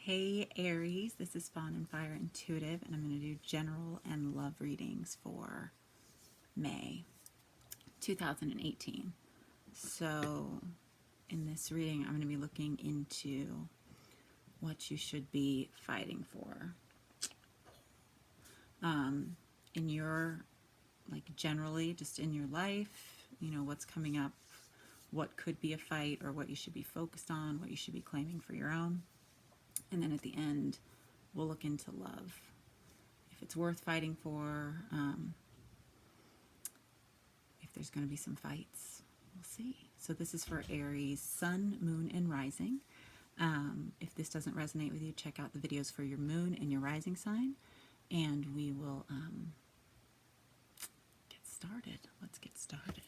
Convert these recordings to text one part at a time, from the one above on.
Hey Aries, this is Fawn and Fire Intuitive, and I'm going to do general and love readings for May 2018. So in this reading, I'm going to be looking into what you should be fighting for. In your, generally, just in your life, what's coming up, what could be a fight, or what you should be focused on, what you should be claiming for your own. And then at the end, we'll look into love. If it's worth fighting for, if there's going to be some fights, we'll see. So this is for Aries, Sun, Moon, and Rising. If this doesn't resonate with you, check out the videos for your Moon and your Rising sign, and we will get started. Let's get started.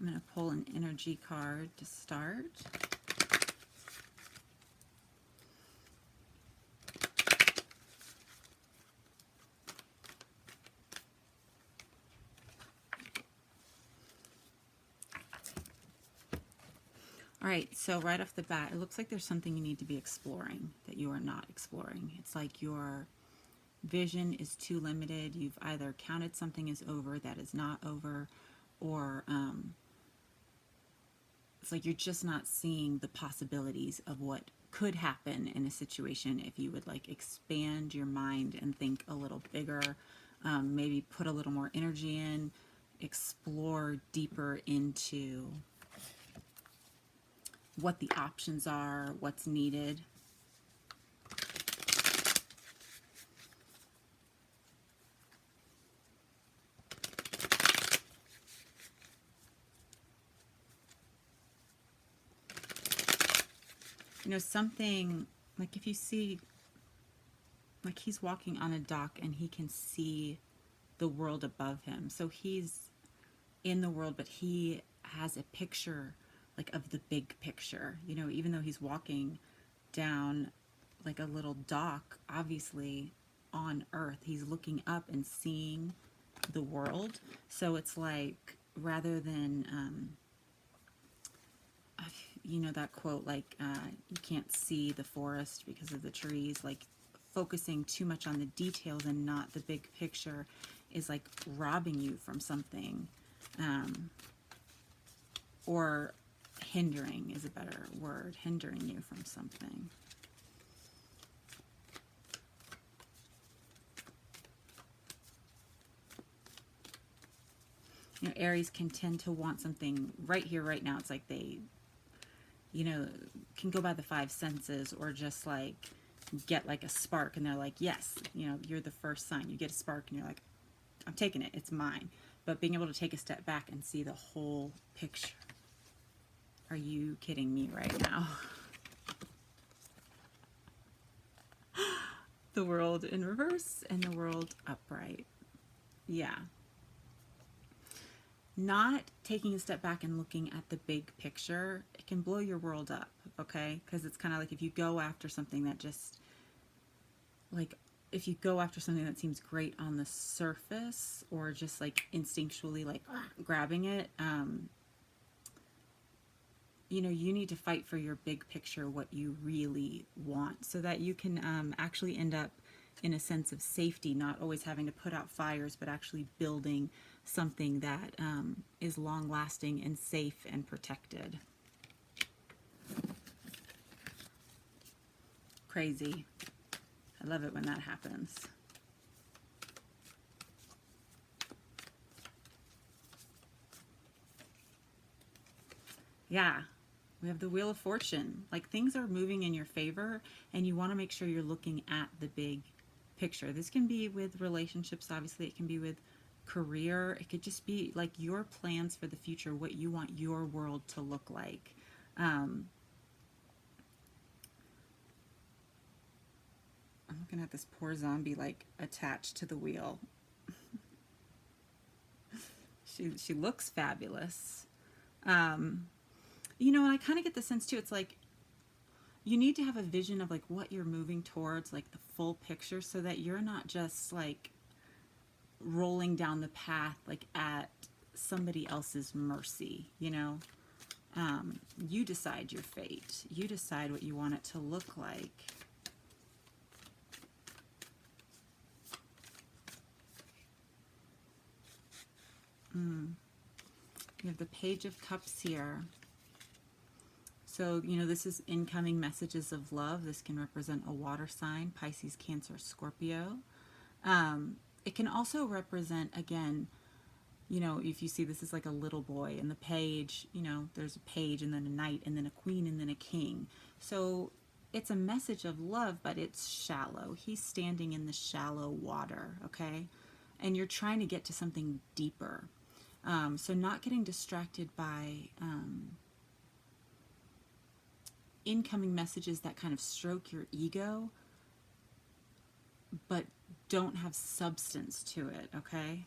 I'm going to pull an energy card to start. All right, so right off the bat, it looks like there's something you need to be exploring that you are not exploring. It's like your vision is too limited. You've either counted something as over that is not over, or it's like you're just not seeing the possibilities of what could happen in a situation if you would expand your mind and think a little bigger, maybe put a little more energy in, explore deeper into what the options are, what's needed. Something like if you see, like he's walking on a dock and he can see the world above him. So he's in the world, but he has a picture of the big picture. Even though he's walking down a little dock, obviously on Earth, he's looking up and seeing the world. So it's like, rather than that quote, you can't see the forest because of the trees, focusing too much on the details and not the big picture is robbing you from something, or hindering is a better word, hindering you from something. Aries can tend to want something right here, right now. It's like they can go by the five senses, or just get a spark and they're like, yes, you're the first sign. You get a spark and you're like, I'm taking it, it's mine. But being able to take a step back and see the whole picture. Are you kidding me right now? The world in reverse and the world upright. Yeah. Not taking a step back and looking at the big picture, it can blow your world up, okay? Because it's kind of like if you go after something that just, if you go after something that seems great on the surface, or just instinctually grabbing it, you need to fight for your big picture, what you really want, so that you can actually end up in a sense of safety, not always having to put out fires, but actually building something that is long-lasting and safe and protected. Crazy. I love it when that happens. Yeah, we have the Wheel of Fortune. Things are moving in your favor, and you want to make sure you're looking at the big picture. This can be with relationships, obviously. It can be with career. It could just be your plans for the future, what you want your world to look like. I'm looking at this poor zombie attached to the wheel. she looks fabulous. And I kind of get the sense too, it's you need to have a vision of what you're moving towards, the full picture, so that you're not just rolling down the path at somebody else's mercy, you know. You decide your fate. You decide what you want it to look like. You have the Page of Cups here. So, you know, this is incoming messages of love. This can represent a water sign, Pisces, Cancer, Scorpio. It can also represent, again, you know, if you see this is like a little boy, and the page, you know, there's a page and then a knight and then a queen and then a king. So it's a message of love, but it's shallow. He's standing in the shallow water, okay? And you're trying to get to something deeper. So not getting distracted by incoming messages that kind of stroke your ego, but don't have substance to it, okay?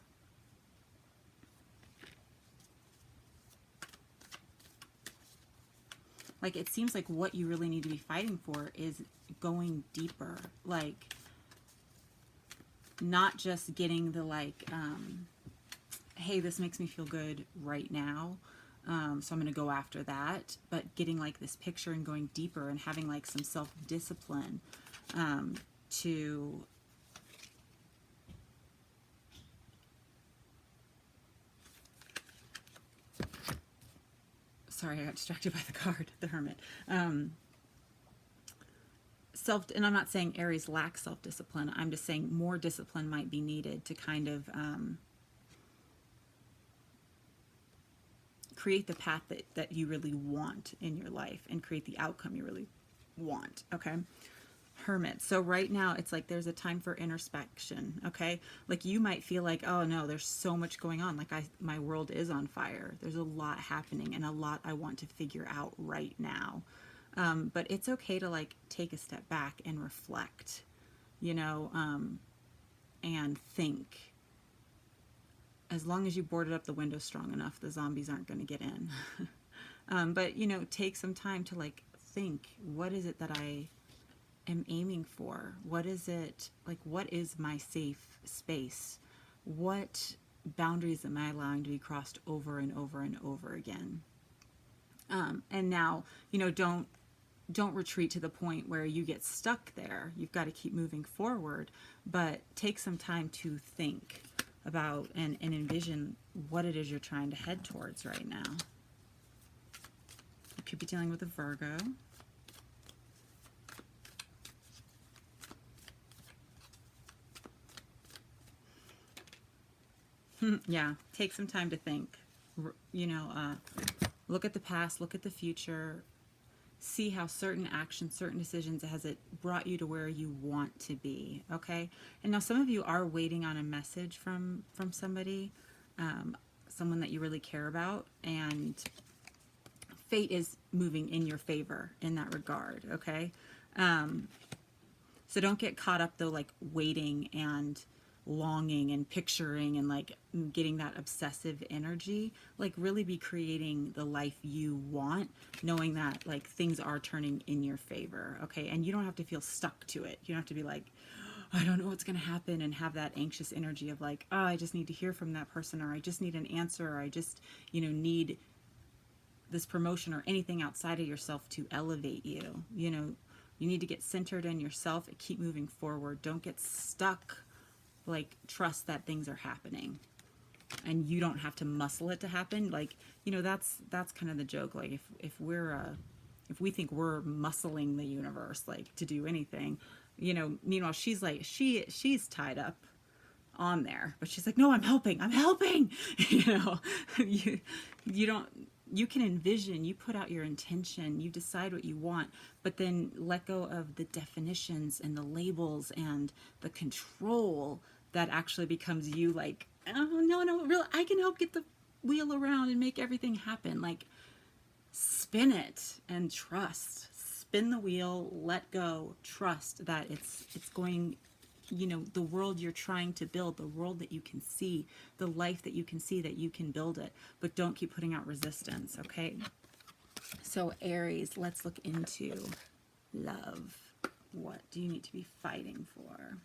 Like, it seems like what you really need to be fighting for is going deeper. Like, not just getting the, like, hey, this makes me feel good right now, so I'm going to go after that. But getting, like, this picture and going deeper and having, like, some self-discipline to... Sorry, I got distracted by the card, the Hermit. And I'm not saying Aries lacks self-discipline. I'm just saying more discipline might be needed to kind of create the path that you really want in your life and create the outcome you really want, okay? Hermit. So right now it's like there's a time for introspection, okay? Like you might feel like, oh no, there's so much going on. Like my world is on fire. There's a lot happening and a lot I want to figure out right now. But it's okay to like take a step back and reflect, you know, and think. As long as you boarded up the window strong enough, the zombies aren't going to get in. But, you know, take some time to like think, what is it that I am aiming for? What is it, like, what is my safe space? What boundaries am I allowing to be crossed over and over and over again? And now, you know, don't retreat to the point where you get stuck there. You've got to keep moving forward, but take some time to think about and envision what it is you're trying to head towards right now. You could be dealing with a Virgo. Yeah, take some time to think. You know, look at the past, look at the future, see how certain actions, certain decisions, has it brought you to where you want to be, okay? And now some of you are waiting on a message from somebody, someone that you really care about, and fate is moving in your favor in that regard, okay? So don't get caught up though, like waiting and longing and picturing and like getting that obsessive energy. Like really be creating the life you want, knowing that like things are turning in your favor, okay? And you don't have to feel stuck to it. You don't have to be like, I don't know what's going to happen, and have that anxious energy of like, oh, I just need to hear from that person, or I just need an answer, or I just, you know, need this promotion or anything outside of yourself to elevate you. You know, you need to get centered in yourself and keep moving forward. Don't get stuck. Like, trust that things are happening and you don't have to muscle it to happen. Like, you know, that's kind of the joke. Like if we think we're muscling the universe, like to do anything, you know, meanwhile, she's like, she's tied up on there, but she's like, no, I'm helping. You know, you can envision, you put out your intention, you decide what you want, but then let go of the definitions and the labels and the control that actually becomes you like, oh, no, really, I can help get the wheel around and make everything happen. Like, spin it and trust. Spin the wheel, let go, trust that it's going, you know, the world you're trying to build, the world that you can see, the life that you can see, that you can build it, but don't keep putting out resistance, okay? So Aries, let's look into love. What do you need to be fighting for?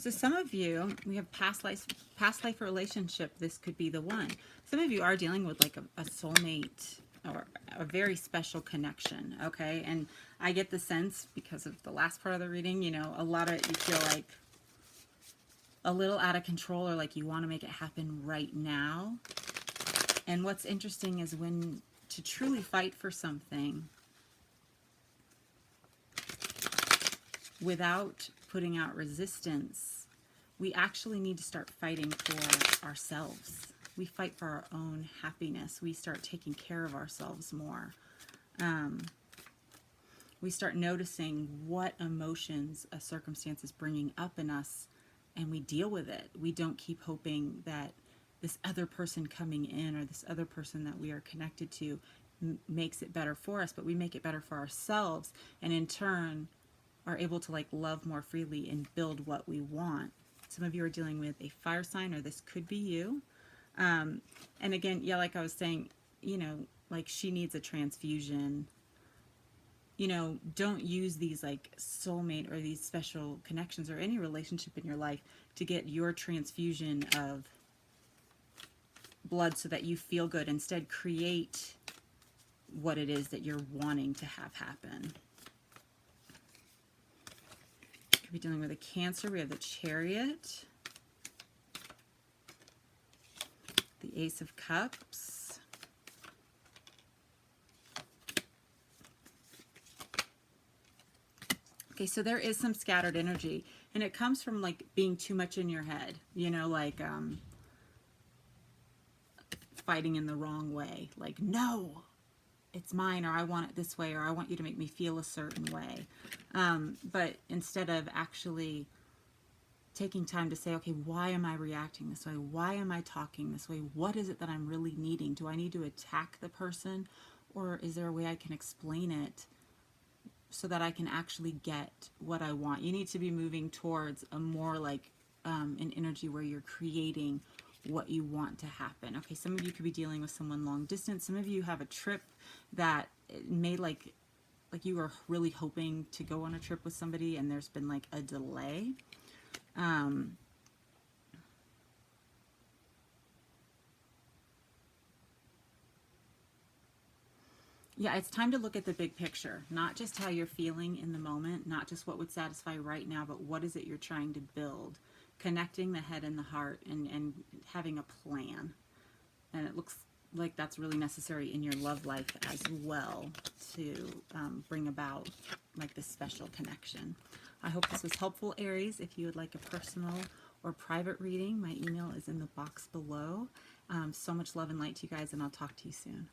So some of you, we have past life relationship. This could be the one. Some of you are dealing with like a soulmate or a very special connection, okay? And I get the sense, because of the last part of the reading, you know, a lot of it you feel like a little out of control, or like you want to make it happen right now. And what's interesting is when to truly fight for something without putting out resistance, we actually need to start fighting for ourselves. We fight for our own happiness. We start taking care of ourselves more. We start noticing what emotions a circumstance is bringing up in us, and we deal with it. We don't keep hoping that this other person coming in or this other person that we are connected to makes it better for us, but we make it better for ourselves, and in turn are able to like love more freely and build what we want. Some of you are dealing with a fire sign, or this could be you. And again, yeah, like I was saying, you know, like she needs a transfusion. You know, don't use these like soulmate or these special connections or any relationship in your life to get your transfusion of blood so that you feel good. Instead, create what it is that you're wanting to have happen. Could be dealing with a Cancer. We have the Chariot, the Ace of Cups, okay, so there is some scattered energy, and it comes from like being too much in your head, you know, like fighting in the wrong way, like, no, it's mine, or I want it this way, or I want you to make me feel a certain way. But instead of actually taking time to say, okay, why am I reacting this way? Why am I talking this way? What is it that I'm really needing? Do I need to attack the person, or is there a way I can explain it so that I can actually get what I want? You need to be moving towards a more like an energy where you're creating what you want to happen. Okay, some of you could be dealing with someone long distance. Some of you have a trip that may like you are really hoping to go on a trip with somebody, and there's been like a delay. Yeah, it's time to look at the big picture, not just how you're feeling in the moment, not just what would satisfy right now, but what is it you're trying to build, connecting the head and the heart, and having a plan. And it looks like that's really necessary in your love life as well, to bring about like this special connection. I hope this was helpful, Aries. If you would like a personal or private reading, my email is in the box below. So much love and light to you guys, and I'll talk to you soon.